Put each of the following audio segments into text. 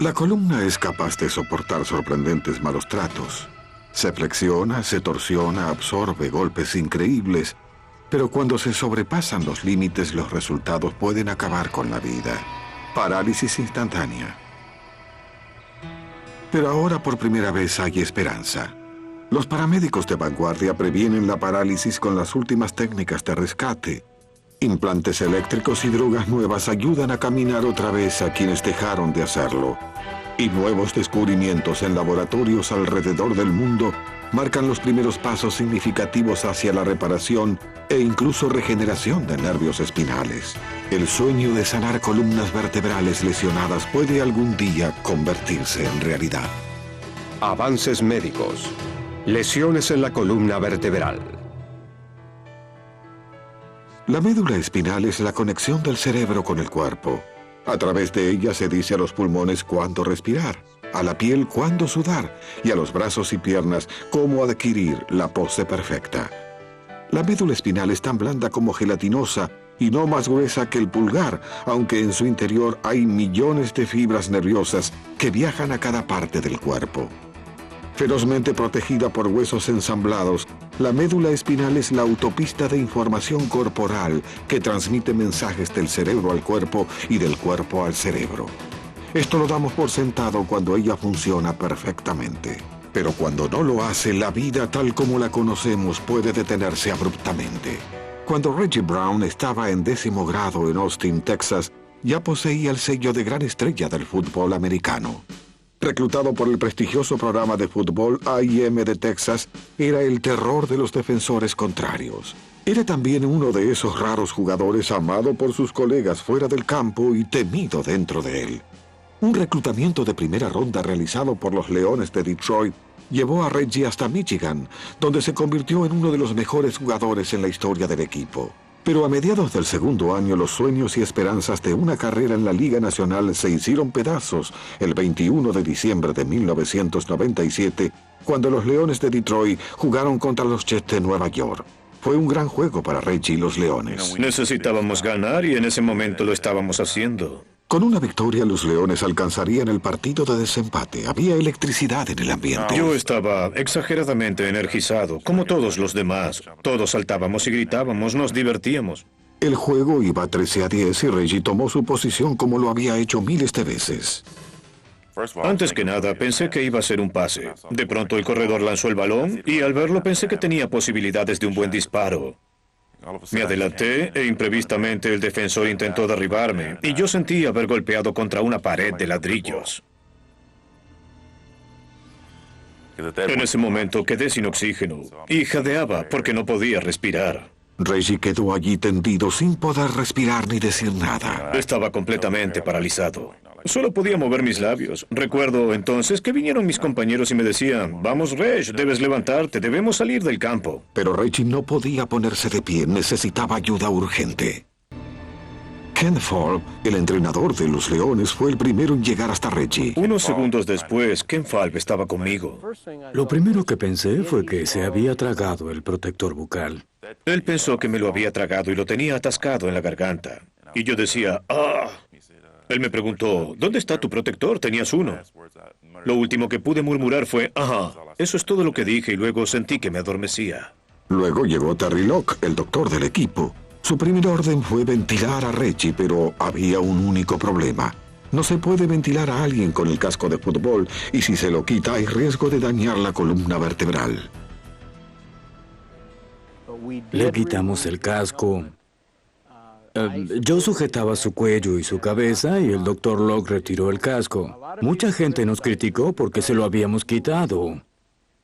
La columna es capaz de soportar sorprendentes malos tratos. Se flexiona, se torsiona, absorbe golpes increíbles, pero cuando se sobrepasan los límites, los resultados pueden acabar con la vida. Parálisis instantánea. Pero ahora por primera vez hay esperanza. Los paramédicos de vanguardia previenen la parálisis con las últimas técnicas de rescate. Implantes eléctricos y drogas nuevas ayudan a caminar otra vez a quienes dejaron de hacerlo. Y nuevos descubrimientos en laboratorios alrededor del mundo marcan los primeros pasos significativos hacia la reparación e incluso regeneración de nervios espinales. El sueño de sanar columnas vertebrales lesionadas puede algún día convertirse en realidad. Avances médicos. Lesiones en la columna vertebral. La médula espinal es la conexión del cerebro con el cuerpo. A través de ella se dice a los pulmones cuándo respirar, a la piel cuándo sudar y a los brazos y piernas cómo adquirir la pose perfecta. La médula espinal es tan blanda como gelatinosa y no más gruesa que el pulgar, aunque en su interior hay millones de fibras nerviosas que viajan a cada parte del cuerpo. Ferozmente protegida por huesos ensamblados, la médula espinal es la autopista de información corporal que transmite mensajes del cerebro al cuerpo y del cuerpo al cerebro. Esto lo damos por sentado cuando ella funciona perfectamente. Pero cuando no lo hace, la vida tal como la conocemos puede detenerse abruptamente. Cuando Reggie Brown estaba en 10º grado en Austin, Texas, ya poseía el sello de gran estrella del fútbol americano. Reclutado por el prestigioso programa de fútbol A&M de Texas, era el terror de los defensores contrarios. Era también uno de esos raros jugadores amado por sus colegas fuera del campo y temido dentro de él. Un reclutamiento de primera ronda realizado por los Leones de Detroit llevó a Reggie hasta Michigan, donde se convirtió en uno de los mejores jugadores en la historia del equipo. Pero a mediados del segundo año, los sueños y esperanzas de una carrera en la Liga Nacional se hicieron pedazos el 21 de diciembre de 1997, cuando los Leones de Detroit jugaron contra los Jets de Nueva York. Fue un gran juego para Reggie y los Leones. Necesitábamos ganar y en ese momento lo estábamos haciendo. Con una victoria, los Leones alcanzarían el partido de desempate. Había electricidad en el ambiente. Yo estaba exageradamente energizado, como todos los demás. Todos saltábamos y gritábamos, nos divertíamos. El juego iba 13-10 y Reggie tomó su posición como lo había hecho miles de veces. Antes que nada, pensé que iba a ser un pase. De pronto el corredor lanzó el balón y al verlo pensé que tenía posibilidades de un buen disparo. Me adelanté e imprevistamente el defensor intentó derribarme y yo sentí haber golpeado contra una pared de ladrillos. En ese momento quedé sin oxígeno y jadeaba porque no podía respirar. Reggie quedó allí tendido sin poder respirar ni decir nada. Estaba completamente paralizado. Solo podía mover mis labios. Recuerdo entonces que vinieron mis compañeros y me decían, vamos Reg, debes levantarte, debemos salir del campo. Pero Reggie no podía ponerse de pie, necesitaba ayuda urgente. Ken Falk, el entrenador de los Leones, fue el primero en llegar hasta Reggie. Unos segundos después, Ken Falk estaba conmigo. Lo primero que pensé fue que se había tragado el protector bucal. Él pensó que me lo había tragado y lo tenía atascado en la garganta. Y yo decía, ¡ah! Él me preguntó, ¿dónde está tu protector? Tenías uno. Lo último que pude murmurar fue, ajá. Eso es todo lo que dije y luego sentí que me adormecía. Luego llegó Terry Locke, el doctor del equipo. Su primer orden fue ventilar a Reggie, pero había un único problema. No se puede ventilar a alguien con el casco de fútbol y si se lo quita hay riesgo de dañar la columna vertebral. Le quitamos el casco. Yo sujetaba su cuello y su cabeza y el doctor Locke retiró el casco. Mucha gente nos criticó porque se lo habíamos quitado.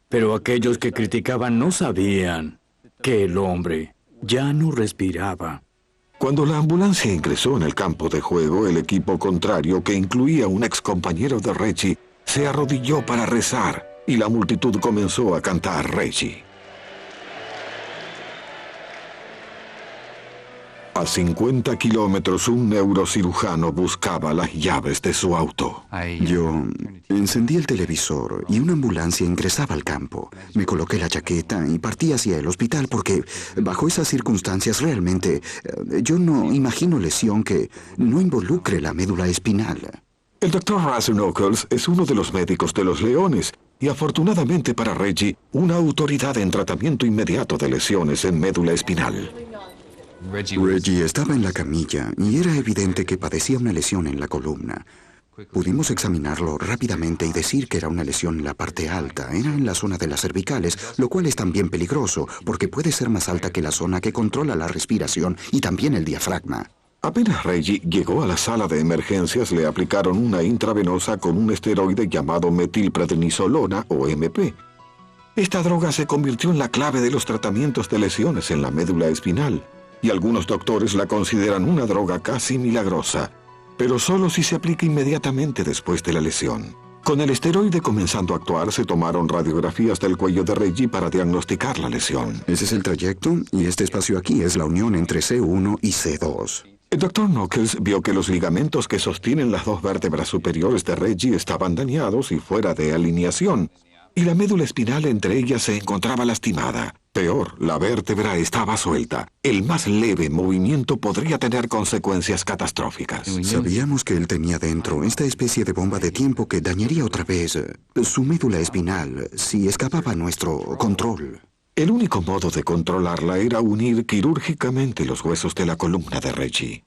Pero aquellos que criticaban no sabían que el hombre ya no respiraba. Cuando la ambulancia ingresó en el campo de juego, el equipo contrario, que incluía un ex compañero de Reggie, se arrodilló para rezar y la multitud comenzó a cantar Reggie. A 50 kilómetros, un neurocirujano buscaba las llaves de su auto. Yo encendí el televisor y una ambulancia ingresaba al campo. Me coloqué la chaqueta y partí hacia el hospital porque, bajo esas circunstancias, realmente yo no imagino lesión que no involucre la médula espinal. El Dr. Russell Knuckles es uno de los médicos de los Leones y afortunadamente para Reggie, una autoridad en tratamiento inmediato de lesiones en médula espinal. Reggie estaba en la camilla y era evidente que padecía una lesión en la columna. Pudimos examinarlo rápidamente y decir que era una lesión en la parte alta, era en la zona de las cervicales, lo cual es también peligroso porque puede ser más alta que la zona que controla la respiración y también el diafragma. Apenas Reggie llegó a la sala de emergencias, le aplicaron una intravenosa con un esteroide llamado metilprednisolona o MP. Esta droga se convirtió en la clave de los tratamientos de lesiones en la médula espinal, y algunos doctores la consideran una droga casi milagrosa, pero solo si se aplica inmediatamente después de la lesión. Con el esteroide comenzando a actuar, se tomaron radiografías del cuello de Reggie para diagnosticar la lesión. Ese es el trayecto y este espacio aquí es la unión entre C1 y C2. El Dr. Knuckles vio que los ligamentos que sostienen las dos vértebras superiores de Reggie estaban dañados y fuera de alineación, y la médula espinal entre ellas se encontraba lastimada. Peor, la vértebra estaba suelta. El más leve movimiento podría tener consecuencias catastróficas. Sabíamos que él tenía dentro esta especie de bomba de tiempo que dañaría otra vez su médula espinal si escapaba a nuestro control. El único modo de controlarla era unir quirúrgicamente los huesos de la columna de Reggie.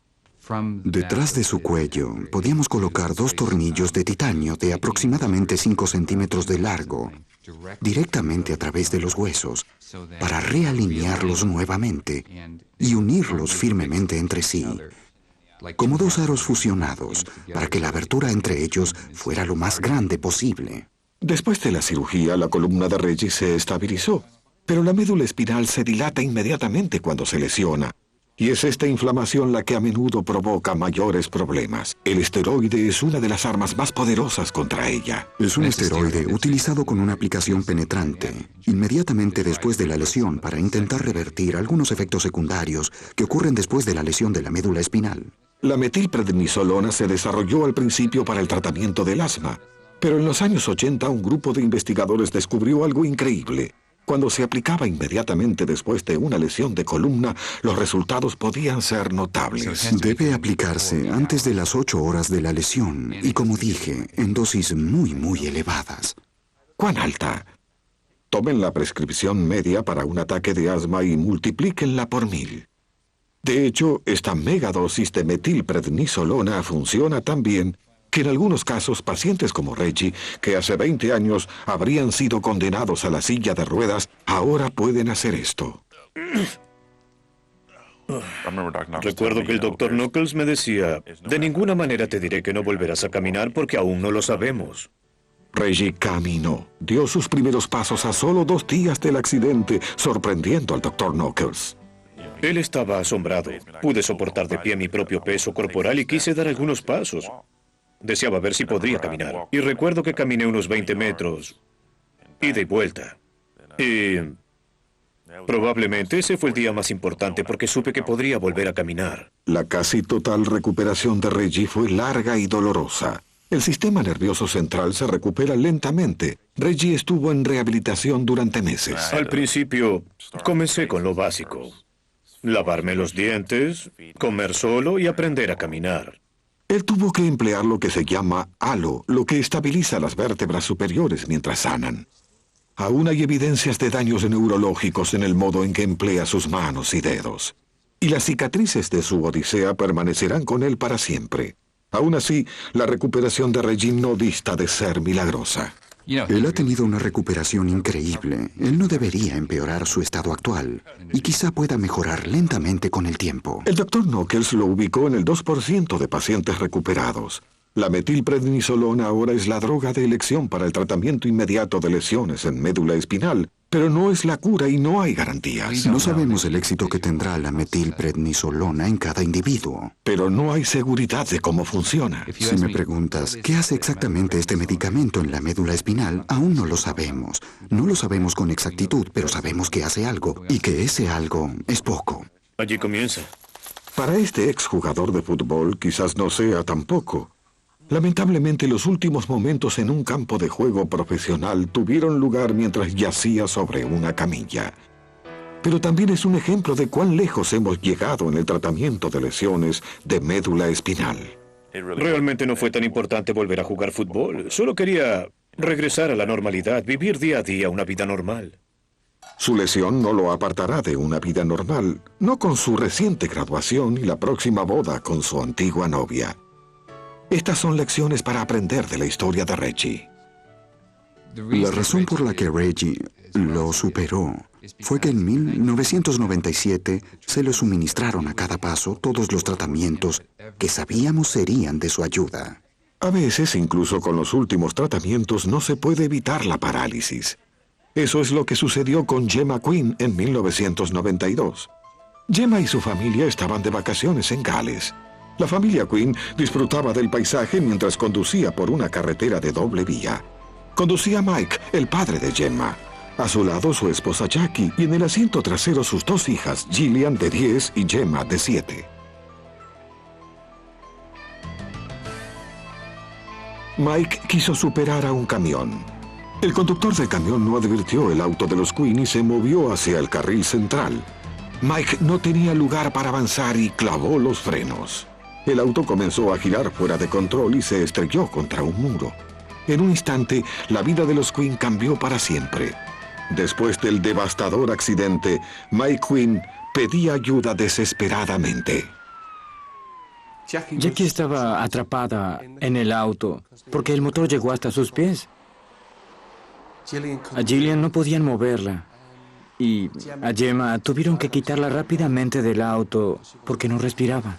Detrás de su cuello podíamos colocar 2 tornillos de titanio de aproximadamente 5 centímetros de largo, directamente a través de los huesos, para realinearlos nuevamente y unirlos firmemente entre sí, como 2 aros fusionados, para que la abertura entre ellos fuera lo más grande posible. Después de la cirugía, la columna de Reggie se estabilizó, pero la médula espinal se dilata inmediatamente cuando se lesiona, y es esta inflamación la que a menudo provoca mayores problemas. El esteroide es una de las armas más poderosas contra ella. Es un esteroide utilizado con una aplicación penetrante, inmediatamente después de la lesión para intentar revertir algunos efectos secundarios que ocurren después de la lesión de la médula espinal. La metilprednisolona se desarrolló al principio para el tratamiento del asma, pero en los años 80 un grupo de investigadores descubrió algo increíble. Cuando se aplicaba inmediatamente después de una lesión de columna, los resultados podían ser notables. Debe aplicarse antes de las 8 horas de la lesión y, como dije, en dosis muy elevadas. ¿Cuán alta? Tomen la prescripción media para un ataque de asma y multiplíquenla por 1000. De hecho, esta megadosis de metilprednisolona funciona tan bien que en algunos casos pacientes como Reggie, que hace 20 años habrían sido condenados a la silla de ruedas, ahora pueden hacer esto. Recuerdo que el Dr. Knuckles me decía, de ninguna manera te diré que no volverás a caminar porque aún no lo sabemos. Reggie caminó, dio sus primeros pasos a solo 2 días del accidente, sorprendiendo al Dr. Knuckles. Él estaba asombrado. Pude soportar de pie mi propio peso corporal y quise dar algunos pasos. Deseaba ver si podría caminar. Y recuerdo que caminé unos 20 metros, ida y vuelta. Y probablemente ese fue el día más importante porque supe que podría volver a caminar. La casi total recuperación de Reggie fue larga y dolorosa. El sistema nervioso central se recupera lentamente. Reggie estuvo en rehabilitación durante meses. Al principio, comencé con lo básico. Lavarme los dientes, comer solo y aprender a caminar. Él tuvo que emplear lo que se llama halo, lo que estabiliza las vértebras superiores mientras sanan. Aún hay evidencias de daños neurológicos en el modo en que emplea sus manos y dedos. Y las cicatrices de su odisea permanecerán con él para siempre. Aún así, la recuperación de Reggie no dista de ser milagrosa. Él ha tenido una recuperación increíble. Él no debería empeorar su estado actual y quizá pueda mejorar lentamente con el tiempo. El Dr. Knuckles lo ubicó en el 2% de pacientes recuperados. La metilprednisolona ahora es la droga de elección para el tratamiento inmediato de lesiones en médula espinal, pero no es la cura y no hay garantías. No sabemos el éxito que tendrá la metilprednisolona en cada individuo. Pero no hay seguridad de cómo funciona. Si me preguntas, ¿qué hace exactamente este medicamento en la médula espinal? Aún no lo sabemos. No lo sabemos con exactitud, pero sabemos que hace algo, y que ese algo es poco. Allí comienza. Para este exjugador de fútbol quizás no sea tan poco. Lamentablemente, los últimos momentos en un campo de juego profesional tuvieron lugar mientras yacía sobre una camilla. Pero también es un ejemplo de cuán lejos hemos llegado en el tratamiento de lesiones de médula espinal. Realmente no fue tan importante volver a jugar fútbol. Solo quería regresar a la normalidad, vivir día a día una vida normal. Su lesión no lo apartará de una vida normal, no con su reciente graduación y la próxima boda con su antigua novia. Estas son lecciones para aprender de la historia de Reggie. La razón por la que Reggie lo superó fue que en 1997 se le suministraron a cada paso todos los tratamientos que sabíamos serían de su ayuda. A veces, incluso con los últimos tratamientos, no se puede evitar la parálisis. Eso es lo que sucedió con Gemma Quinn en 1992. Gemma y su familia estaban de vacaciones en Gales. La familia Quinn disfrutaba del paisaje mientras conducía por una carretera de doble vía. Conducía Mike, el padre de Gemma. A su lado su esposa Jackie y en el asiento trasero sus dos hijas, Gillian de 10 y Gemma de 7. Mike quiso superar a un camión. El conductor del camión no advirtió el auto de los Quinn y se movió hacia el carril central. Mike no tenía lugar para avanzar y clavó los frenos. El auto comenzó a girar fuera de control y se estrelló contra un muro. En un instante, la vida de los Quinn cambió para siempre. Después del devastador accidente, Mike Quinn pedía ayuda desesperadamente. Jackie estaba atrapada en el auto porque el motor llegó hasta sus pies. A Gillian no podían moverla y a Gemma tuvieron que quitarla rápidamente del auto porque no respiraba.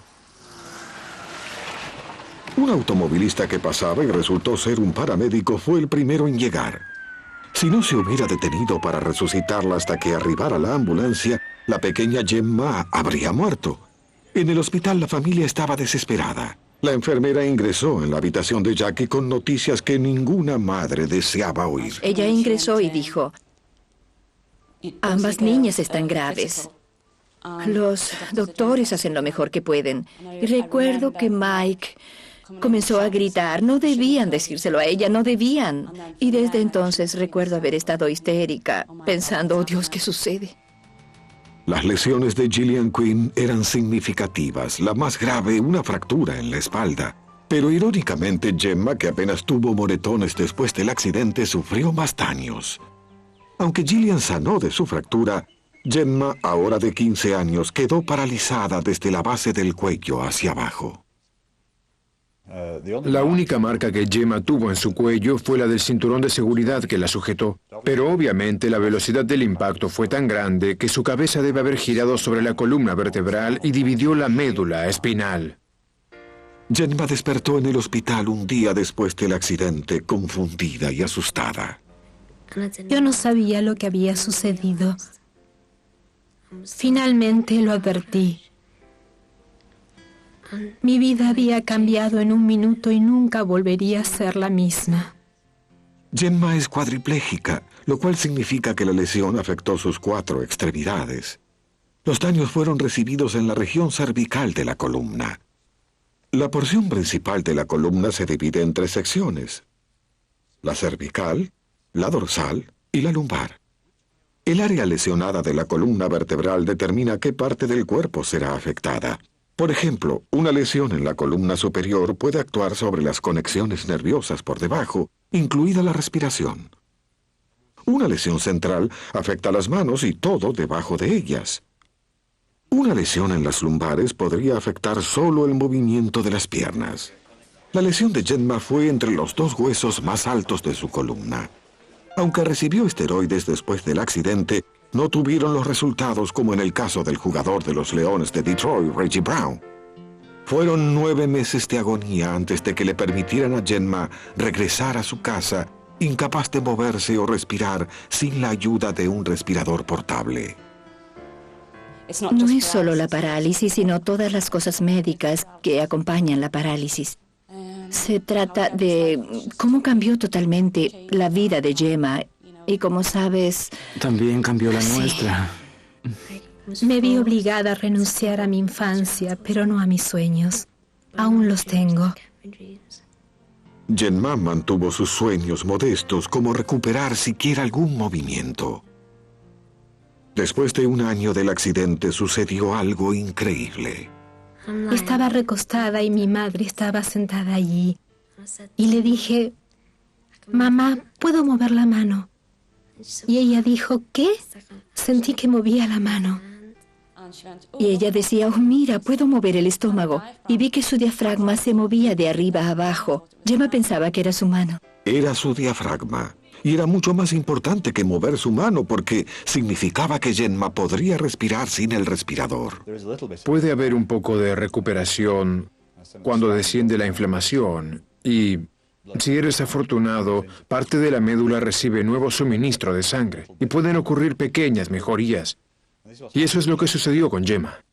Un automovilista que pasaba y resultó ser un paramédico fue el primero en llegar. Si no se hubiera detenido para resucitarla hasta que arribara la ambulancia, la pequeña Gemma habría muerto. En el hospital la familia estaba desesperada. La enfermera ingresó en la habitación de Jackie con noticias que ninguna madre deseaba oír. Ella ingresó y dijo, ambas niñas están graves. Los doctores hacen lo mejor que pueden. Y recuerdo que Mike comenzó a gritar. No debían decírselo a ella, no debían. Y desde entonces recuerdo haber estado histérica, pensando, oh Dios, ¿qué sucede? Las lesiones de Gillian Quinn eran significativas, la más grave, una fractura en la espalda. Pero irónicamente, Gemma, que apenas tuvo moretones después del accidente, sufrió más daños. Aunque Gillian sanó de su fractura, Gemma, ahora de 15 años, quedó paralizada desde la base del cuello hacia abajo. La única marca que Gemma tuvo en su cuello fue la del cinturón de seguridad que la sujetó. Pero obviamente la velocidad del impacto fue tan grande que su cabeza debe haber girado sobre la columna vertebral y dividió la médula espinal. Gemma despertó en el hospital un día después del accidente, confundida y asustada. Yo no sabía lo que había sucedido. Finalmente lo advertí. Mi vida había cambiado en un minuto y nunca volvería a ser la misma. Gemma es cuadripléjica, lo cual significa que la lesión afectó sus 4 extremidades. Los daños fueron recibidos en la región cervical de la columna. La porción principal de la columna se divide en 3 secciones: la cervical, la dorsal y la lumbar. El área lesionada de la columna vertebral determina qué parte del cuerpo será afectada. Por ejemplo, una lesión en la columna superior puede actuar sobre las conexiones nerviosas por debajo, incluida la respiración. Una lesión central afecta las manos y todo debajo de ellas. Una lesión en las lumbares podría afectar solo el movimiento de las piernas. La lesión de Gemma fue entre los 2 huesos más altos de su columna. Aunque recibió esteroides después del accidente, no tuvieron los resultados como en el caso del jugador de los Leones de Detroit, Reggie Brown. Fueron 9 meses de agonía antes de que le permitieran a Gemma regresar a su casa, incapaz de moverse o respirar sin la ayuda de un respirador portable. No es solo la parálisis, sino todas las cosas médicas que acompañan la parálisis. Se trata de cómo cambió totalmente la vida de Gemma. Y como sabes... También cambió la nuestra. Me vi obligada a renunciar a mi infancia, pero no a mis sueños. Aún los tengo. Gemma mantuvo sus sueños modestos, como recuperar siquiera algún movimiento. Después de 1 año del accidente sucedió algo increíble. Estaba recostada y mi madre estaba sentada allí. Y le dije, mamá, ¿puedo mover la mano? Y ella dijo, ¿qué? Sentí que movía la mano. Y ella decía, oh, mira, puedo mover el estómago. Y vi que su diafragma se movía de arriba a abajo. Gemma pensaba que era su mano. Era su diafragma. Y era mucho más importante que mover su mano porque significaba que Gemma podría respirar sin el respirador. Puede haber un poco de recuperación cuando desciende la inflamación y, si eres afortunado, parte de la médula recibe nuevo suministro de sangre y pueden ocurrir pequeñas mejorías. Y eso es lo que sucedió con Gemma.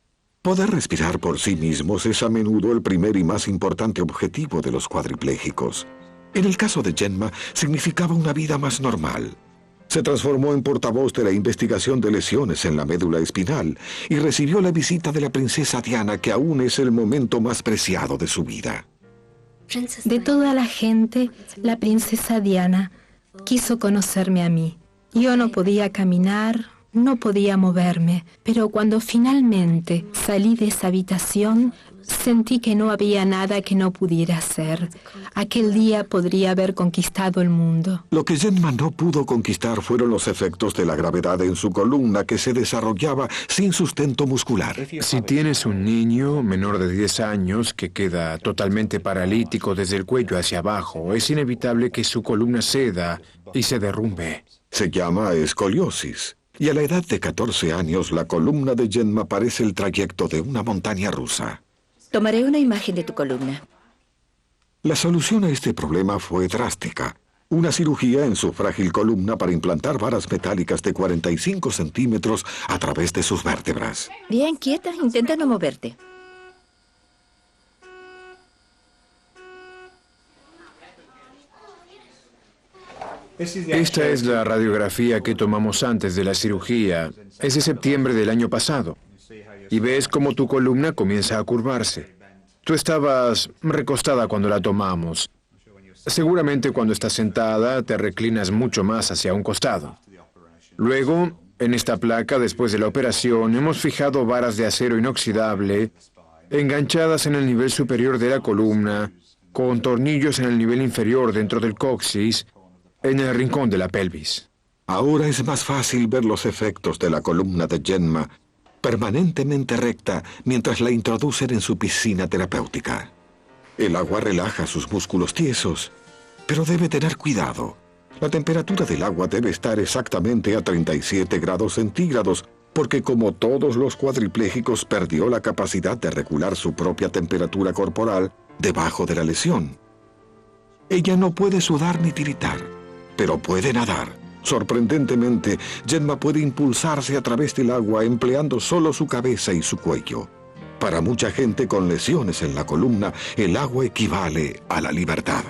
Poder respirar por sí mismos es a menudo el primer y más importante objetivo de los cuadriplégicos. En el caso de Gemma, significaba una vida más normal. Se transformó en portavoz de la investigación de lesiones en la médula espinal y recibió la visita de la princesa Diana, que aún es el momento más preciado de su vida. De toda la gente, la princesa Diana quiso conocerme a mí. Yo no podía caminar, no podía moverme, pero cuando finalmente salí de esa habitación, sentí que no había nada que no pudiera hacer. Aquel día podría haber conquistado el mundo. Lo que Gemma no pudo conquistar fueron los efectos de la gravedad en su columna, que se desarrollaba sin sustento muscular. Si tienes un niño menor de 10 años que queda totalmente paralítico desde el cuello hacia abajo, es inevitable que su columna ceda y se derrumbe. Se llama escoliosis. Y a la edad de 14 años, la columna de Gemma parece el trayecto de una montaña rusa. Tomaré una imagen de tu columna. La solución a este problema fue drástica. Una cirugía en su frágil columna para implantar varas metálicas de 45 centímetros a través de sus vértebras. Bien, quieta, intenta no moverte. Esta es la radiografía que tomamos antes de la cirugía. Es de septiembre del año pasado. Y ves cómo tu columna comienza a curvarse. Tú estabas recostada cuando la tomamos. Seguramente cuando estás sentada te reclinas mucho más hacia un costado. Luego, en esta placa, después de la operación, hemos fijado varas de acero inoxidable enganchadas en el nivel superior de la columna, con tornillos en el nivel inferior dentro del coxis, en el rincón de la pelvis. Ahora es más fácil ver los efectos de la columna de Gemma, permanentemente recta mientras la introducen en su piscina terapéutica. El agua relaja sus músculos tiesos, pero debe tener cuidado. La temperatura del agua debe estar exactamente a 37 grados centígrados, porque como todos los cuadriplégicos perdió la capacidad de regular su propia temperatura corporal debajo de la lesión. Ella no puede sudar ni tiritar, pero puede nadar. Sorprendentemente, Gemma puede impulsarse a través del agua empleando solo su cabeza y su cuello. Para mucha gente con lesiones en la columna, el agua equivale a la libertad.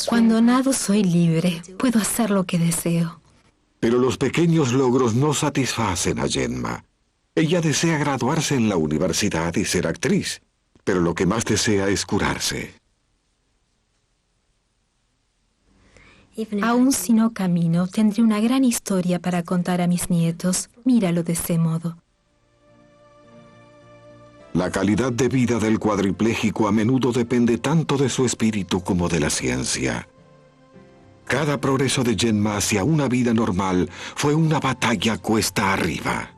Cuando nado soy libre, puedo hacer lo que deseo. Pero los pequeños logros no satisfacen a Gemma. Ella desea graduarse en la universidad y ser actriz, pero lo que más desea es curarse. Aún si no camino, tendré una gran historia para contar a mis nietos. Míralo de ese modo. La calidad de vida del cuadripléjico a menudo depende tanto de su espíritu como de la ciencia. Cada progreso de Gemma hacia una vida normal fue una batalla cuesta arriba.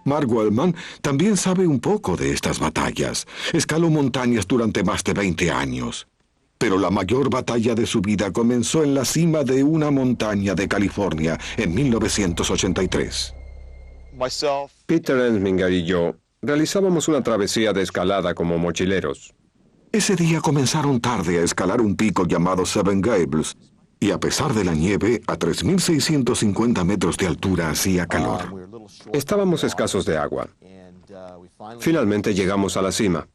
Mark Wellman también sabe un poco de estas batallas. Escaló montañas durante más de 20 años. Pero la mayor batalla de su vida comenzó en la cima de una montaña de California en 1983. Peter Ensminger y yo realizábamos una travesía de escalada como mochileros. Ese día comenzaron tarde a escalar un pico llamado Seven Gables, y a pesar de la nieve, a 3.650 metros de altura hacía calor. Estábamos escasos de agua. Finalmente llegamos a la cima.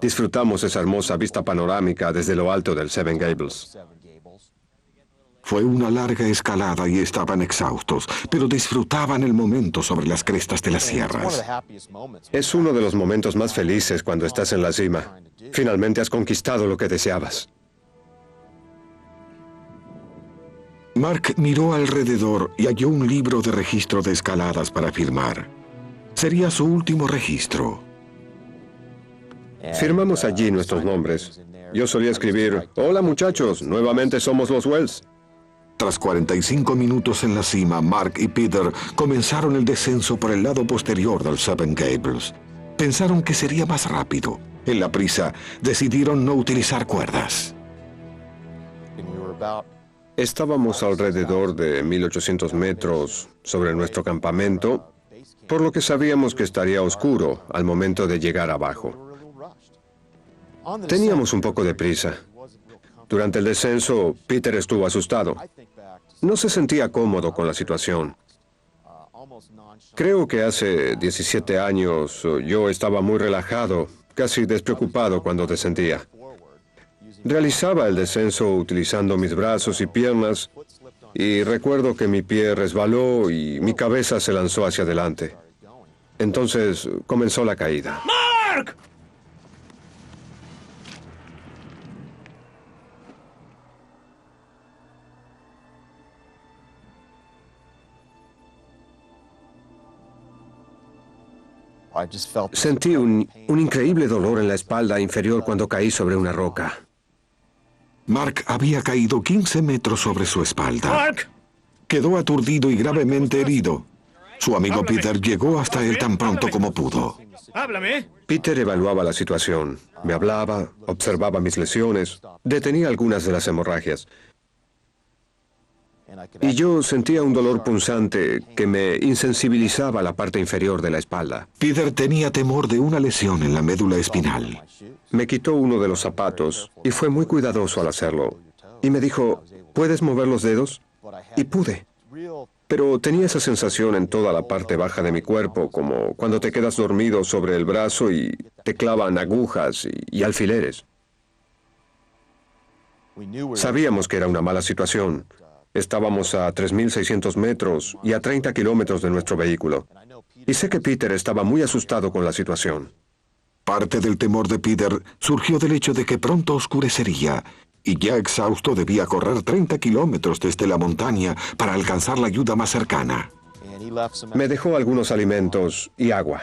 Disfrutamos esa hermosa vista panorámica desde lo alto del Seven Gables. Fue una larga escalada y estaban exhaustos, pero disfrutaban el momento sobre las crestas de las sierras. Es uno de los momentos más felices cuando estás en la cima. Finalmente has conquistado lo que deseabas. Mark miró alrededor y halló un libro de registro de escaladas para firmar. Sería su último registro. Firmamos allí nuestros nombres. Yo solía escribir, hola muchachos, nuevamente somos los Wells. Tras 45 minutos en la cima, Mark y Peter comenzaron el descenso por el lado posterior del Seven Gables. Pensaron que sería más rápido. En la prisa, decidieron no utilizar cuerdas. Estábamos alrededor de 1800 metros sobre nuestro campamento, por lo que sabíamos que estaría oscuro al momento de llegar abajo. Teníamos un poco de prisa. Durante el descenso, Peter estuvo asustado. No se sentía cómodo con la situación. Creo que hace 17 años yo estaba muy relajado, casi despreocupado cuando descendía. Realizaba el descenso utilizando mis brazos y piernas, y recuerdo que mi pie resbaló y mi cabeza se lanzó hacia adelante. Entonces comenzó la caída. ¡Mark! Sentí un increíble dolor en la espalda inferior cuando caí sobre una roca. Mark había caído 15 metros sobre su espalda. ¡Mark! Quedó aturdido y gravemente herido. Su amigo Peter llegó hasta él tan pronto como pudo. ¡Háblame! Peter evaluaba la situación. Me hablaba, observaba mis lesiones, detenía algunas de las hemorragias. Y yo sentía un dolor punzante que me insensibilizaba la parte inferior de la espalda. Peter tenía temor de una lesión en la médula espinal. Me quitó uno de los zapatos y fue muy cuidadoso al hacerlo. Y me dijo, ¿puedes mover los dedos? Y pude. Pero tenía esa sensación en toda la parte baja de mi cuerpo, como cuando te quedas dormido sobre el brazo y te clavan agujas y alfileres. Sabíamos que era una mala situación. Estábamos a 3.600 metros y a 30 kilómetros de nuestro vehículo. Y sé que Peter estaba muy asustado con la situación. Parte del temor de Peter surgió del hecho de que pronto oscurecería y ya exhausto debía correr 30 kilómetros desde la montaña para alcanzar la ayuda más cercana. Me dejó algunos alimentos y agua.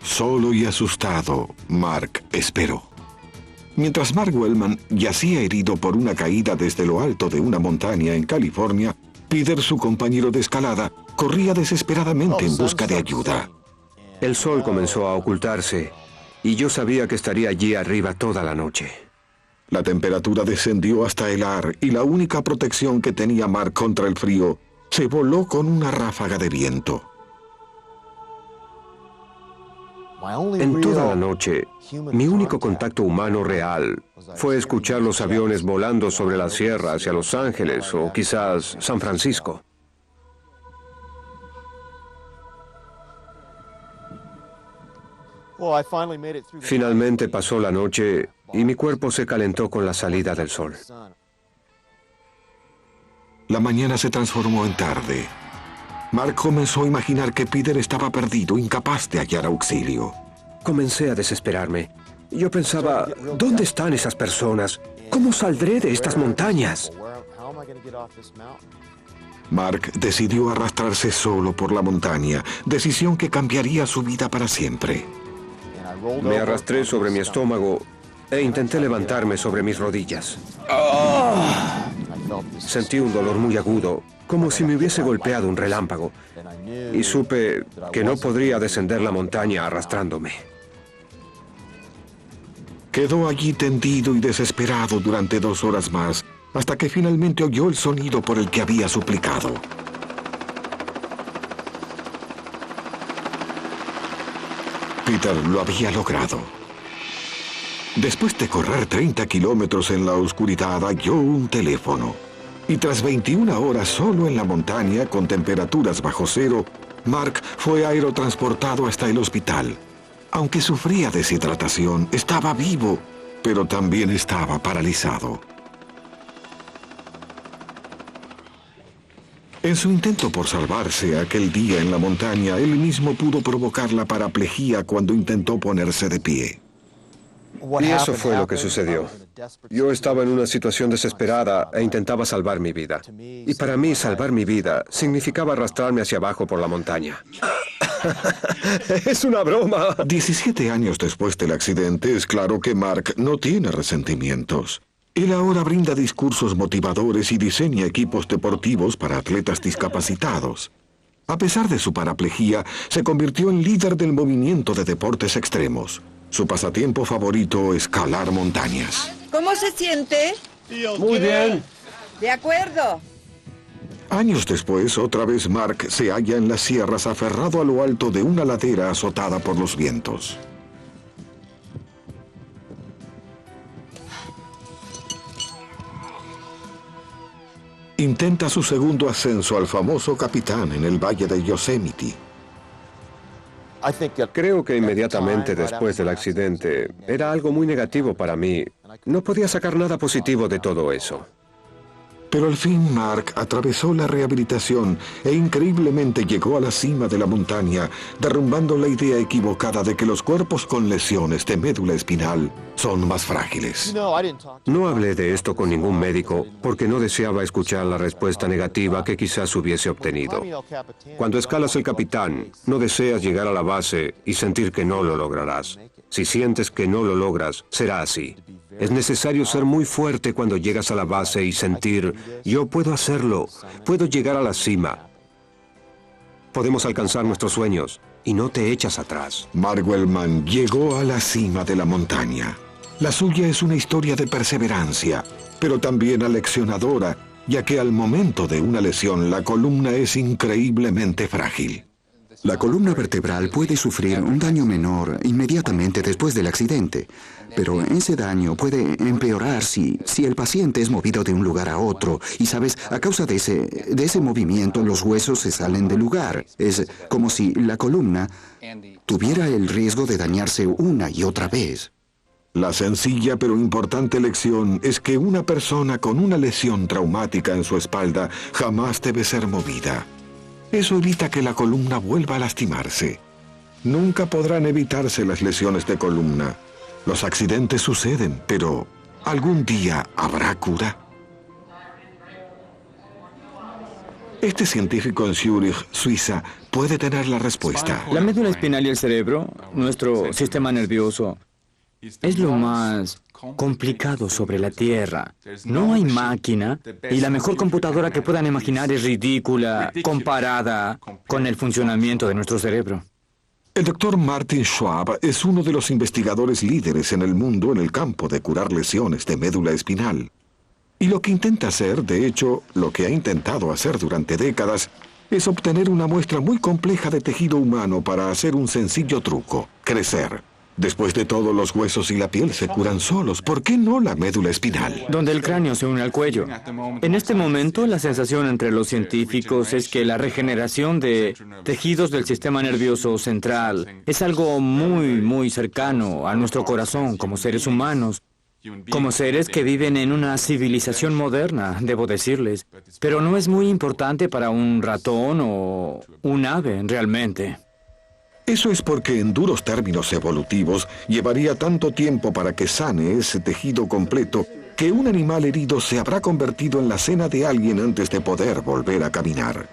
Solo y asustado, Mark esperó. Mientras Mark Wellman yacía herido por una caída desde lo alto de una montaña en California, Peter, su compañero de escalada, corría desesperadamente en busca de ayuda. El sol comenzó a ocultarse y yo sabía que estaría allí arriba toda la noche. La temperatura descendió hasta helar y la única protección que tenía Mark contra el frío se voló con una ráfaga de viento. En toda la noche, mi único contacto humano real fue escuchar los aviones volando sobre la sierra hacia Los Ángeles o quizás San Francisco. Finalmente pasó la noche y mi cuerpo se calentó con la salida del sol. La mañana se transformó en tarde. Mark comenzó a imaginar que Peter estaba perdido, incapaz de hallar auxilio. Comencé a desesperarme. Yo pensaba, ¿dónde están esas personas? ¿Cómo saldré de estas montañas? Mark decidió arrastrarse solo por la montaña, decisión que cambiaría su vida para siempre. Me arrastré sobre mi estómago e intenté levantarme sobre mis rodillas. Sentí un dolor muy agudo, como si me hubiese golpeado un relámpago, y supe que no podría descender la montaña arrastrándome. Quedó allí tendido y desesperado durante 2 horas más, hasta que finalmente oyó el sonido por el que había suplicado. Peter lo había logrado. Después de correr 30 kilómetros en la oscuridad, halló un teléfono. Y tras 21 horas solo en la montaña, con temperaturas bajo cero, Mark fue aerotransportado hasta el hospital. Aunque sufría deshidratación, estaba vivo, pero también estaba paralizado. En su intento por salvarse aquel día en la montaña, él mismo pudo provocar la paraplegia cuando intentó ponerse de pie. Y eso fue lo que sucedió. Yo estaba en una situación desesperada e intentaba salvar mi vida. Y para mí, salvar mi vida significaba arrastrarme hacia abajo por la montaña. Es una broma. 17 años después del accidente, es claro que Mark no tiene resentimientos. Él ahora brinda discursos motivadores y diseña equipos deportivos para atletas discapacitados. A pesar de su paraplegia, se convirtió en líder del movimiento de deportes extremos. Su pasatiempo favorito es escalar montañas. ¿Cómo se siente? Muy bien. De acuerdo. Años después, otra vez Mark se halla en las sierras aferrado a lo alto de una ladera azotada por los vientos. Intenta su segundo ascenso al famoso Capitán en el Valle de Yosemite. Creo que inmediatamente después del accidente era algo muy negativo para mí. No podía sacar nada positivo de todo eso. Pero al fin Mark atravesó la rehabilitación e increíblemente llegó a la cima de la montaña, derrumbando la idea equivocada de que los cuerpos con lesiones de médula espinal son más frágiles. No hablé de esto con ningún médico porque no deseaba escuchar la respuesta negativa que quizás hubiese obtenido. Cuando escalas el Capitán, no deseas llegar a la base y sentir que no lo lograrás. Si sientes que no lo logras, será así. Es necesario ser muy fuerte cuando llegas a la base y sentir, yo puedo hacerlo, puedo llegar a la cima. Podemos alcanzar nuestros sueños y no te echas atrás. Mark Wellman llegó a la cima de la montaña. La suya es una historia de perseverancia, pero también aleccionadora, ya que al momento de una lesión la columna es increíblemente frágil. La columna vertebral puede sufrir un daño menor inmediatamente después del accidente, pero ese daño puede empeorar si el paciente es movido de un lugar a otro y, ¿sabes? A causa de ese movimiento los huesos se salen del lugar. Es como si la columna tuviera el riesgo de dañarse una y otra vez. La sencilla pero importante lección es que una persona con una lesión traumática en su espalda jamás debe ser movida. Eso evita que la columna vuelva a lastimarse. Nunca podrán evitarse las lesiones de columna. Los accidentes suceden, pero ¿algún día habrá cura? Este científico en Zúrich, Suiza, puede tener la respuesta. La médula espinal y el cerebro, nuestro sistema nervioso, es lo más complicado sobre la Tierra. No hay máquina y la mejor computadora que puedan imaginar es ridícula comparada con el funcionamiento de nuestro cerebro. El doctor Martin Schwab es uno de los investigadores líderes en el mundo en el campo de curar lesiones de médula espinal. Y lo que intenta hacer, de hecho, lo que ha intentado hacer durante décadas, es obtener una muestra muy compleja de tejido humano para hacer un sencillo truco: crecer. Después de todo, los huesos y la piel se curan solos. ¿Por qué no la médula espinal? Donde el cráneo se une al cuello. En este momento, la sensación entre los científicos es que la regeneración de tejidos del sistema nervioso central es algo muy cercano a nuestro corazón como seres humanos, como seres que viven en una civilización moderna, debo decirles. Pero no es muy importante para un ratón o un ave, realmente. Eso es porque en duros términos evolutivos llevaría tanto tiempo para que sane ese tejido completo que un animal herido se habrá convertido en la cena de alguien antes de poder volver a caminar.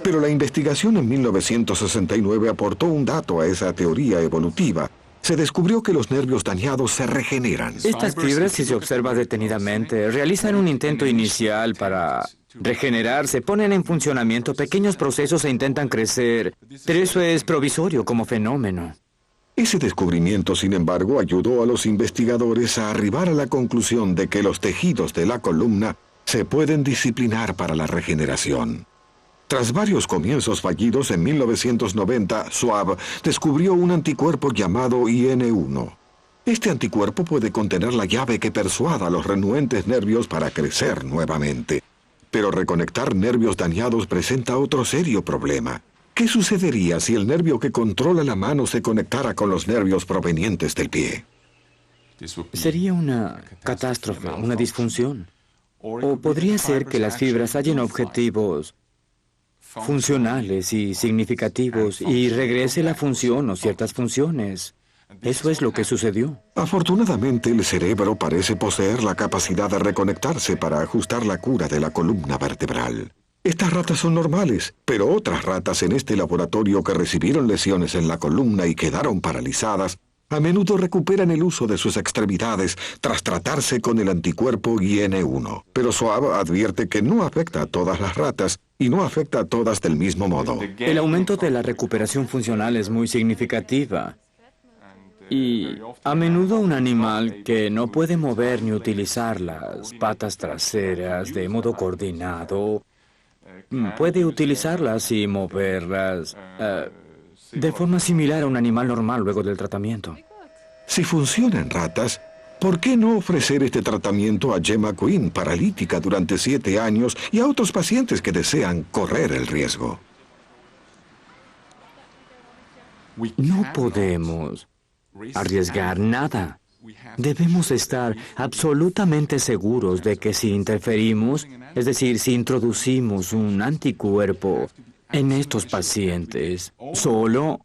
Pero la investigación en 1969 aportó un dato a esa teoría evolutiva. Se descubrió que los nervios dañados se regeneran. Estas fibras, si se observa detenidamente, realizan un intento inicial para regenerarse, ponen en funcionamiento pequeños procesos e intentan crecer, pero eso es provisorio como fenómeno. Ese descubrimiento, sin embargo, ayudó a los investigadores a arribar a la conclusión de que los tejidos de la columna se pueden disciplinar para la regeneración. Tras varios comienzos fallidos, en 1990, Schwab descubrió un anticuerpo llamado IN1. Este anticuerpo puede contener la llave que persuada a los renuentes nervios para crecer nuevamente. Pero reconectar nervios dañados presenta otro serio problema. ¿Qué sucedería si el nervio que controla la mano se conectara con los nervios provenientes del pie? Sería una catástrofe, una disfunción. O podría ser que las fibras hallen objetivos funcionales y significativos y regrese la función o ciertas funciones. Eso es lo que sucedió. Afortunadamente, el cerebro parece poseer la capacidad de reconectarse para ajustar la cura de la columna vertebral. Estas ratas son normales, pero otras ratas en este laboratorio que recibieron lesiones en la columna y quedaron paralizadas, a menudo recuperan el uso de sus extremidades tras tratarse con el anticuerpo IN1. Pero Schwab advierte que no afecta a todas las ratas y no afecta a todas del mismo modo. El aumento de la recuperación funcional es muy significativa. Y a menudo un animal que no puede mover ni utilizar las patas traseras de modo coordinado puede utilizarlas y moverlas de forma similar a un animal normal luego del tratamiento. Si funciona en ratas, ¿por qué no ofrecer este tratamiento a Gemma Quinn, paralítica durante 7 años, y a otros pacientes que desean correr el riesgo? No podemos arriesgar nada. Debemos estar absolutamente seguros de que si interferimos, es decir, si introducimos un anticuerpo en estos pacientes, solo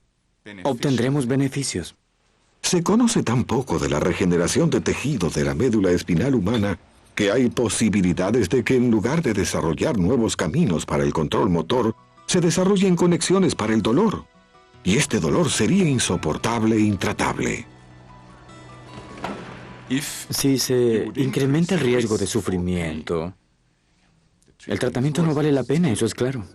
obtendremos beneficios. Se conoce tan poco de la regeneración de tejido de la médula espinal humana que hay posibilidades de que en lugar de desarrollar nuevos caminos para el control motor, se desarrollen conexiones para el dolor. Y este dolor sería insoportable e intratable. Si se incrementa el riesgo de sufrimiento, el tratamiento no vale la pena, eso es claro.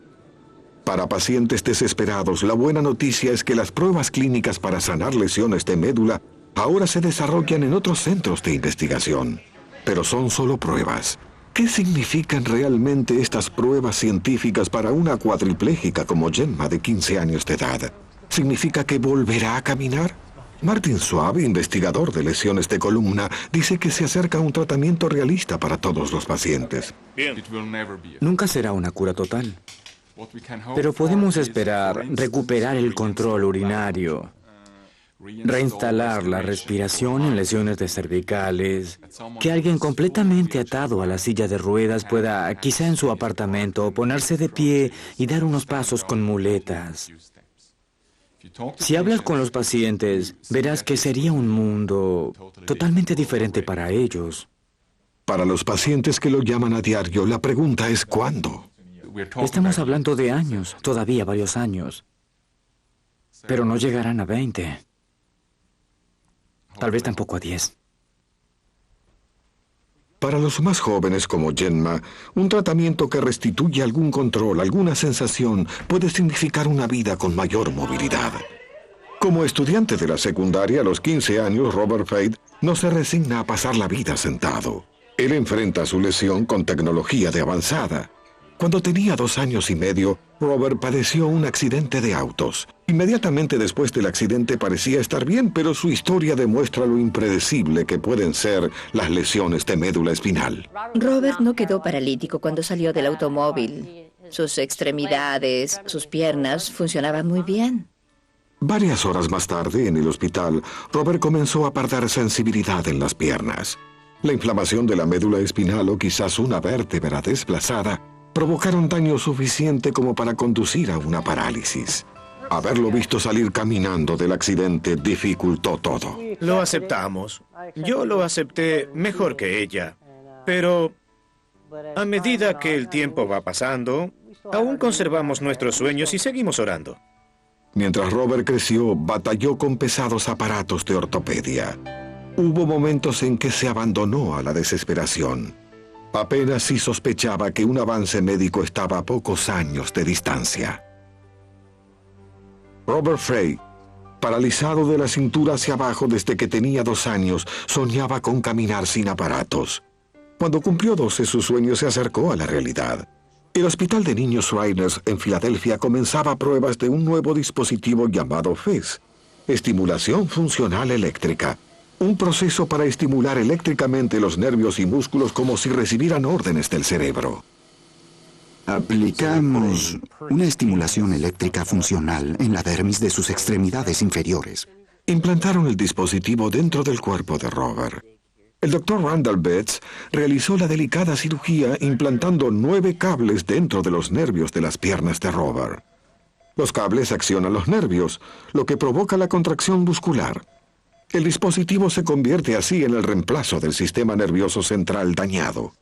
Para pacientes desesperados, la buena noticia es que las pruebas clínicas para sanar lesiones de médula ahora se desarrollan en otros centros de investigación. Pero son solo pruebas. ¿Qué significan realmente estas pruebas científicas para una cuadripléjica como Gemma de 15 años de edad? ¿Significa que volverá a caminar? Martin Schwab, investigador de lesiones de columna, dice que se acerca a un tratamiento realista para todos los pacientes. Bien. Nunca será una cura total, pero podemos esperar recuperar el control urinario, reinstalar la respiración en lesiones de cervicales, que alguien completamente atado a la silla de ruedas pueda, quizá en su apartamento, ponerse de pie y dar unos pasos con muletas. Si hablas con los pacientes, verás que sería un mundo totalmente diferente para ellos. Para los pacientes que lo llaman a diario, la pregunta es ¿cuándo? Estamos hablando de años, todavía varios años. Pero no llegarán a 20. Tal vez tampoco a 10. Para los más jóvenes como Gemma, un tratamiento que restituye algún control, alguna sensación, puede significar una vida con mayor movilidad. Como estudiante de la secundaria a los 15 años, Robert Fade no se resigna a pasar la vida sentado. Él enfrenta su lesión con tecnología de avanzada. Cuando tenía 2 años y medio, Robert padeció un accidente de autos. Inmediatamente después del accidente parecía estar bien, pero su historia demuestra lo impredecible que pueden ser las lesiones de médula espinal. Robert no quedó paralítico cuando salió del automóvil. Sus extremidades, sus piernas funcionaban muy bien. Varias horas más tarde, en el hospital, Robert comenzó a perder sensibilidad en las piernas. La inflamación de la médula espinal o quizás una vértebra desplazada provocaron daño suficiente como para conducir a una parálisis. Haberlo visto salir caminando del accidente dificultó todo. Lo aceptamos. Yo lo acepté mejor que ella. Pero a medida que el tiempo va pasando, aún conservamos nuestros sueños y seguimos orando. Mientras Robert creció, batalló con pesados aparatos de ortopedia. Hubo momentos en que se abandonó a la desesperación. Apenas si sospechaba que un avance médico estaba a pocos años de distancia. Robert Frey, paralizado de la cintura hacia abajo desde que tenía 2 años, soñaba con caminar sin aparatos. Cuando cumplió 12, su sueño se acercó a la realidad. El Hospital de Niños Shriners en Filadelfia comenzaba pruebas de un nuevo dispositivo llamado FES, estimulación funcional eléctrica. Un proceso para estimular eléctricamente los nervios y músculos como si recibieran órdenes del cerebro. Aplicamos una estimulación eléctrica funcional en la dermis de sus extremidades inferiores. Implantaron el dispositivo dentro del cuerpo de Robert. El Dr. Randall Betts realizó la delicada cirugía implantando 9 cables dentro de los nervios de las piernas de Robert. Los cables accionan los nervios, lo que provoca la contracción muscular. El dispositivo se convierte así en el reemplazo del sistema nervioso central dañado.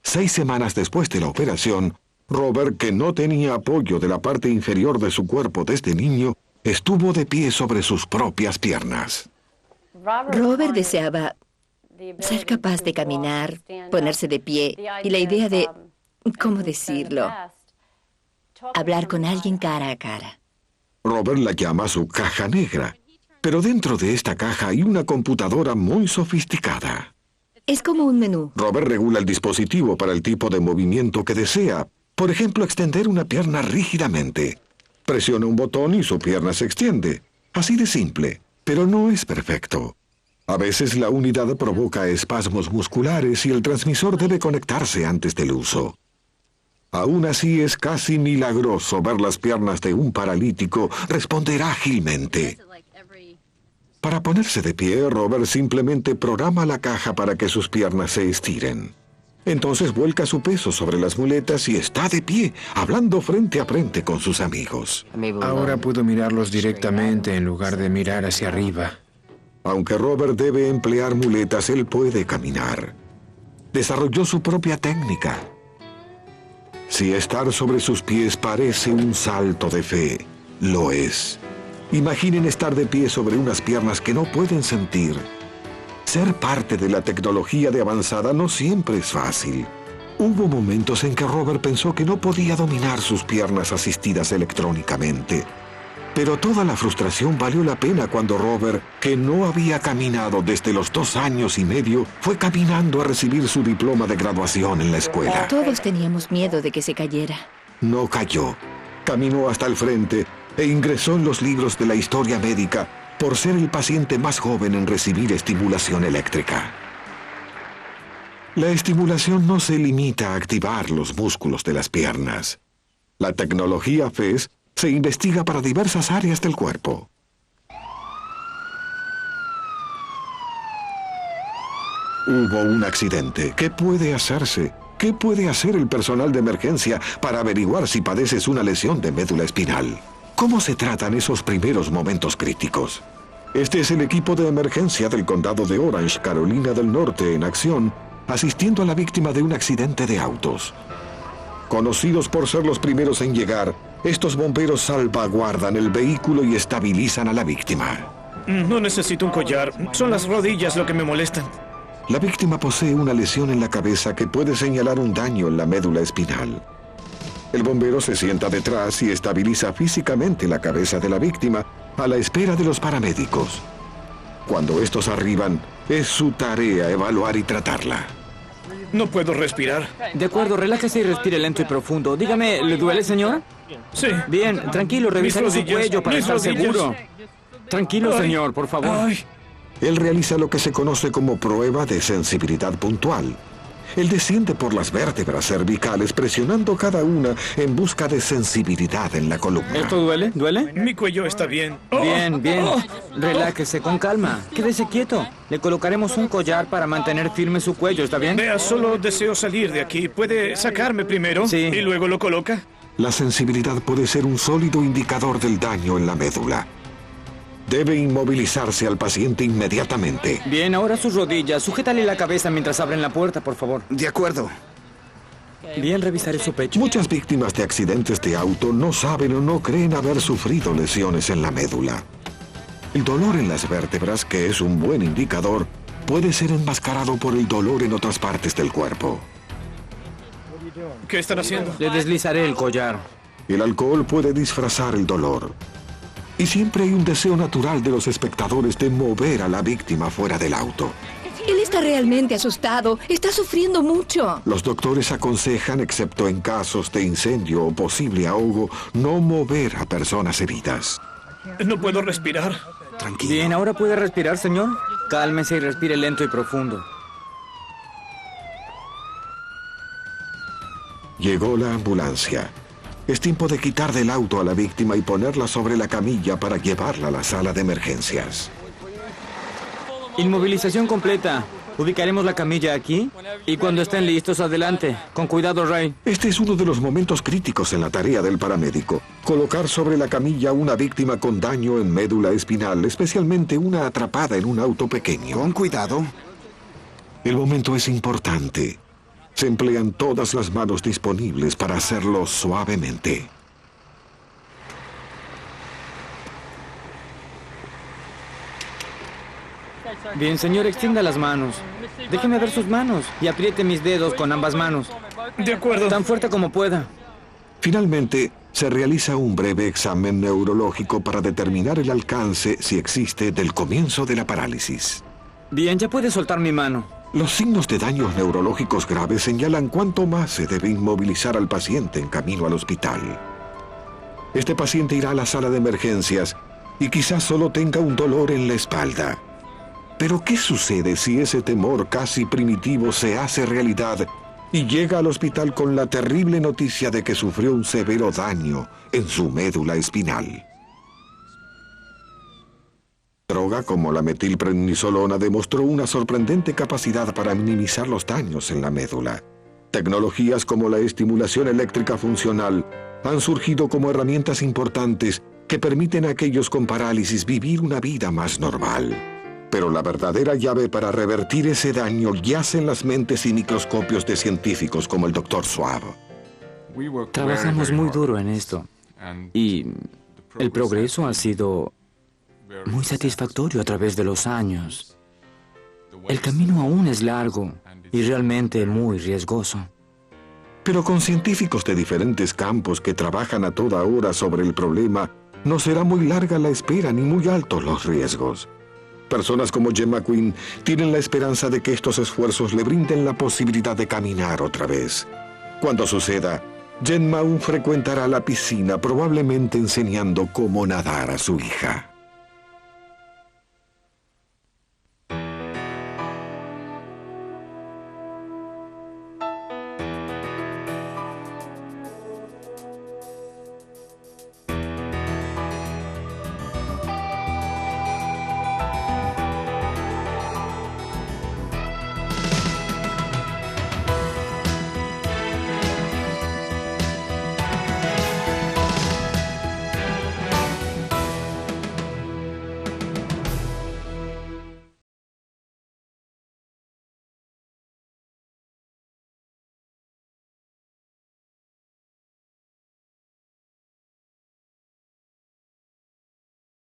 6 semanas después de la operación, Robert, que no tenía apoyo de la parte inferior de su cuerpo desde niño, estuvo de pie sobre sus propias piernas. Robert deseaba ser capaz de caminar, ponerse de pie, y la idea de, ¿cómo decirlo?, hablar con alguien cara a cara. Robert la llama su caja negra, pero dentro de esta caja hay una computadora muy sofisticada. Es como un menú. Robert regula el dispositivo para el tipo de movimiento que desea. Por ejemplo, extender una pierna rígidamente. Presiona un botón y su pierna se extiende. Así de simple, pero no es perfecto. A veces la unidad provoca espasmos musculares y el transmisor debe conectarse antes del uso. Aún así es casi milagroso ver las piernas de un paralítico responder ágilmente. Para ponerse de pie, Robert simplemente programa la caja para que sus piernas se estiren. Entonces vuelca su peso sobre las muletas y está de pie, hablando frente a frente con sus amigos. Ahora puedo mirarlos directamente en lugar de mirar hacia arriba. Aunque Robert debe emplear muletas, él puede caminar. Desarrolló su propia técnica. Si estar sobre sus pies parece un salto de fe, lo es. Imaginen estar de pie sobre unas piernas que no pueden sentir. Ser parte de la tecnología de avanzada no siempre es fácil. Hubo momentos en que Robert pensó que no podía dominar sus piernas asistidas electrónicamente. Pero toda la frustración valió la pena cuando Robert, que no había caminado desde los 2 años y medio, fue caminando a recibir su diploma de graduación en la escuela. Todos teníamos miedo de que se cayera. No cayó. Caminó hasta el frente e ingresó en los libros de la historia médica por ser el paciente más joven en recibir estimulación eléctrica. La estimulación no se limita a activar los músculos de las piernas. La tecnología FES se investiga para diversas áreas del cuerpo. Hubo un accidente. ¿Qué puede hacerse? ¿Qué puede hacer el personal de emergencia para averiguar si padeces una lesión de médula espinal? ¿Cómo se tratan esos primeros momentos críticos? Este es el equipo de emergencia del condado de Orange, Carolina del Norte, en acción, asistiendo a la víctima de un accidente de autos. Conocidos por ser los primeros en llegar, estos bomberos salvaguardan el vehículo y estabilizan a la víctima. No necesito un collar. Son las rodillas lo que me molestan. La víctima posee una lesión en la cabeza que puede señalar un daño en la médula espinal. El bombero se sienta detrás y estabiliza físicamente la cabeza de la víctima a la espera de los paramédicos. Cuando estos arriban, es su tarea evaluar y tratarla. No puedo respirar. De acuerdo, relájese y respire lento y profundo. Dígame, ¿le duele, señor? Sí. Bien, tranquilo, revisaré su cuello para estar seguro. Tranquilo, señor, por favor. Ay. Él realiza lo que se conoce como prueba de sensibilidad puntual. Él desciende por las vértebras cervicales presionando cada una en busca de sensibilidad en la columna. ¿Esto duele? ¿Duele? Mi cuello está bien. Bien, bien. Relájese con calma. Quédese quieto. Le colocaremos un collar para mantener firme su cuello, ¿está bien? Vea, solo deseo salir de aquí. ¿Puede sacarme primero? Sí. ¿Y luego lo coloca? La sensibilidad puede ser un sólido indicador del daño en la médula. Debe inmovilizarse al paciente inmediatamente. Bien, ahora sus rodillas. Sujétale la cabeza mientras abren la puerta, por favor. De acuerdo. Bien, revisaré su pecho. Muchas víctimas de accidentes de auto no saben o no creen haber sufrido lesiones en la médula. El dolor en las vértebras, que es un buen indicador, puede ser enmascarado por el dolor en otras partes del cuerpo. ¿Qué están haciendo? Le deslizaré el collar. El alcohol puede disfrazar el dolor. Y siempre hay un deseo natural de los espectadores de mover a la víctima fuera del auto. Él está realmente asustado. Está sufriendo mucho. Los doctores aconsejan, excepto en casos de incendio o posible ahogo, no mover a personas heridas. No puedo respirar. Tranquilo. Bien, ahora puede respirar, señor. Cálmese y respire lento y profundo. Llegó la ambulancia. Es tiempo de quitar del auto a la víctima y ponerla sobre la camilla para llevarla a la sala de emergencias. Inmovilización completa. Ubicaremos la camilla aquí y cuando estén listos, adelante. Con cuidado, Ray. Este es uno de los momentos críticos en la tarea del paramédico. Colocar sobre la camilla una víctima con daño en médula espinal, especialmente una atrapada en un auto pequeño. Con cuidado. El momento es importante. Se emplean todas las manos disponibles para hacerlo suavemente. Bien, señor, extienda las manos. Déjeme ver sus manos y apriete mis dedos con ambas manos. De acuerdo. Tan fuerte como pueda. Finalmente, se realiza un breve examen neurológico para determinar el alcance, si existe, del comienzo de la parálisis. Bien, ya puede soltar mi mano. Los signos de daños neurológicos graves señalan cuánto más se debe inmovilizar al paciente en camino al hospital. Este paciente irá a la sala de emergencias y quizás solo tenga un dolor en la espalda. Pero ¿qué sucede si ese temor casi primitivo se hace realidad y llega al hospital con la terrible noticia de que sufrió un severo daño en su médula espinal? Droga como la metilprednisolona demostró una sorprendente capacidad para minimizar los daños en la médula. Tecnologías como la estimulación eléctrica funcional han surgido como herramientas importantes que permiten a aquellos con parálisis vivir una vida más normal. Pero la verdadera llave para revertir ese daño yace en las mentes y microscopios de científicos como el Dr. Schwab. Trabajamos muy duro en esto y el progreso ha sido muy satisfactorio a través de los años. El camino aún es largo y realmente muy riesgoso. Pero con científicos de diferentes campos que trabajan a toda hora sobre el problema, no será muy larga la espera ni muy altos los riesgos. Personas como Gemma Quinn tienen la esperanza de que estos esfuerzos le brinden la posibilidad de caminar otra vez. Cuando suceda, Gemma aún frecuentará la piscina, probablemente enseñando cómo nadar a su hija.